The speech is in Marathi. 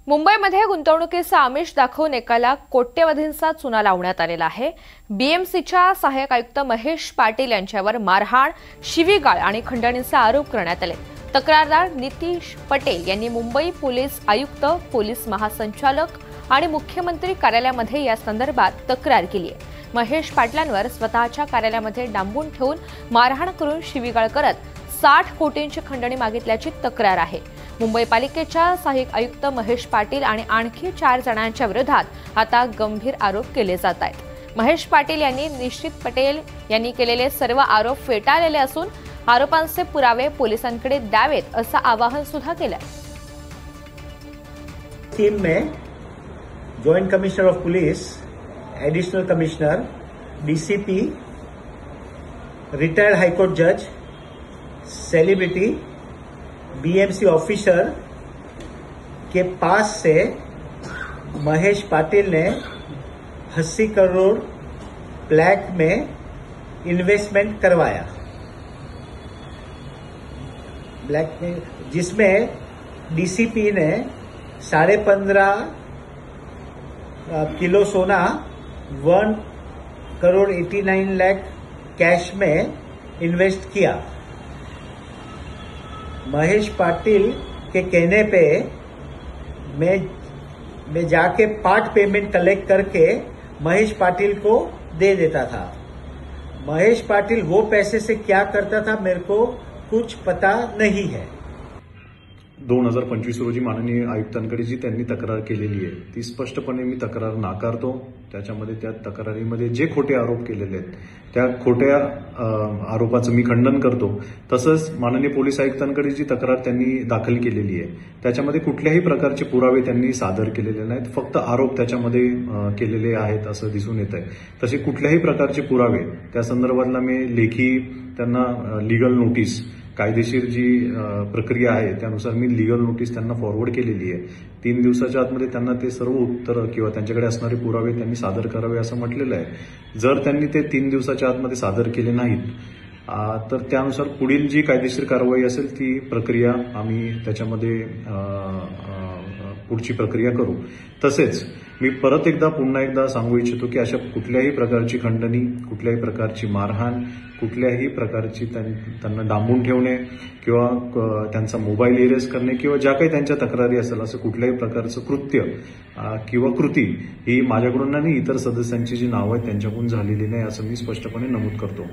मुंबईमध्ये गुंतवणुकीचं आमिष दाखवून एकाला कोट्यवधींचा चुना लावण्यात आलेला आहे। बीएमसीच्या सहाय्यक आयुक्त महेश पाटील यांच्यावर मारहाण, शिवीगाळ आणि खंडणीचे आरोप करण्यात आले। तक्रारदार नितीश पटेल यांनी मुंबई पोलीस आयुक्त, पोलीस महासंचालक आणि मुख्यमंत्री कार्यालयामध्ये या संदर्भात तक्रार केली आहे। महेश पाटलांवर स्वतःच्या कार्यालयामध्ये डांबून ठेवून मारहाण करून शिवीगाळ करत 60 कोटींची खंडणी मागितल्याची तक्रार आहे। मुंबई पालिकेच्या सहाय्यक आयुक्त महेश पाटील आणि आणखी 4 जणांच्या विरोधात आता गंभीर आरोप केले जात आहेत। महेश पाटील यांनी नितीश पटेल यांनी केलेले सर्व आरोप फेटाळलेले असून आरोपांचे पुरावे पोलिसांकडे द्यावेत असं आवाहन सुद्धा केलंय। टीम में joint commissioner of police, additional commissioner, DCP, retired high court जज, सेलिब्रिटी, बीएमसी ऑफिसर के पास से महेश पाटिल ने 80 करोड़ ब्लैक में इन्वेस्टमेंट करवाया। ब्लैक में जिसमें डीसीपी ने 15.5 किलो सोना 1 करोड़ 89 लाख कैश में इन्वेस्ट किया। महेश पाटिल के कहने पे मैं जाके पार्ट पेमेंट कलेक्ट करके महेश पाटिल को दे देता था। महेश पाटिल वो पैसे से क्या करता था मेरे को कुछ पता नहीं है। 2025 रोजी माननीय आयुक्तांकडे जी त्यांनी तक्रार केलेली आहे ती स्पष्टपणे मी तक्रार नाकारतो। त्याच्यामध्ये त्या तक्रारीमध्ये जे खोटे आरोप केलेले आहेत त्या खोट्या आरोपाचं मी खंडन करतो। तसंच माननीय पोलीस आयुक्तांकडे जी तक्रार त्यांनी दाखल केलेली आहे त्याच्यामध्ये कुठल्याही प्रकारचे पुरावे त्यांनी सादर केलेले नाहीत, फक्त आरोप त्याच्यामध्ये केलेले आहेत असं दिसून येत आहे। तसे कुठल्याही प्रकारचे पुरावे त्या संदर्भातला मी लेखी त्यांना लीगल नोटीस, कायदेशीर जी प्रक्रिया आहे त्यानुसार मी लीगल नोटीस त्यांना फॉरवर्ड केलेली आहे। 3 दिवसाच्या आतमध्ये त्यांना ते सर्व उत्तर किंवा त्यांच्याकडे असणारे पुरावे त्यांनी सादर करावे असं म्हटलेलं आहे। जर त्यांनी ते 3 दिवसाच्या आतमध्ये सादर केले नाहीत तर त्यानुसार पुढील जी कायदेशीर कारवाई असेल ती प्रक्रिया आम्ही त्याच्यामध्ये पुढची प्रक्रिया करू। तसेच मी पुन्हा एकदा सांगू इच्छितो की अशा कुठल्याही प्रकारची खंडणी, कुठल्याही प्रकारची मारहाण, कुठल्याही प्रकारची त्यांना डांबून ठेवणे किंवा त्यांचा मोबाईल इरेज करणे किंवा ज्या काही त्यांच्या तक्रारी असेल असं कुठल्याही प्रकारचं कृत्य किंवा कृती ही माझ्याकडून आणि इतर सदस्यांची जी नावं आहेत त्यांच्याकडून झालेली नाही असं मी स्पष्टपणे नमूद करतो।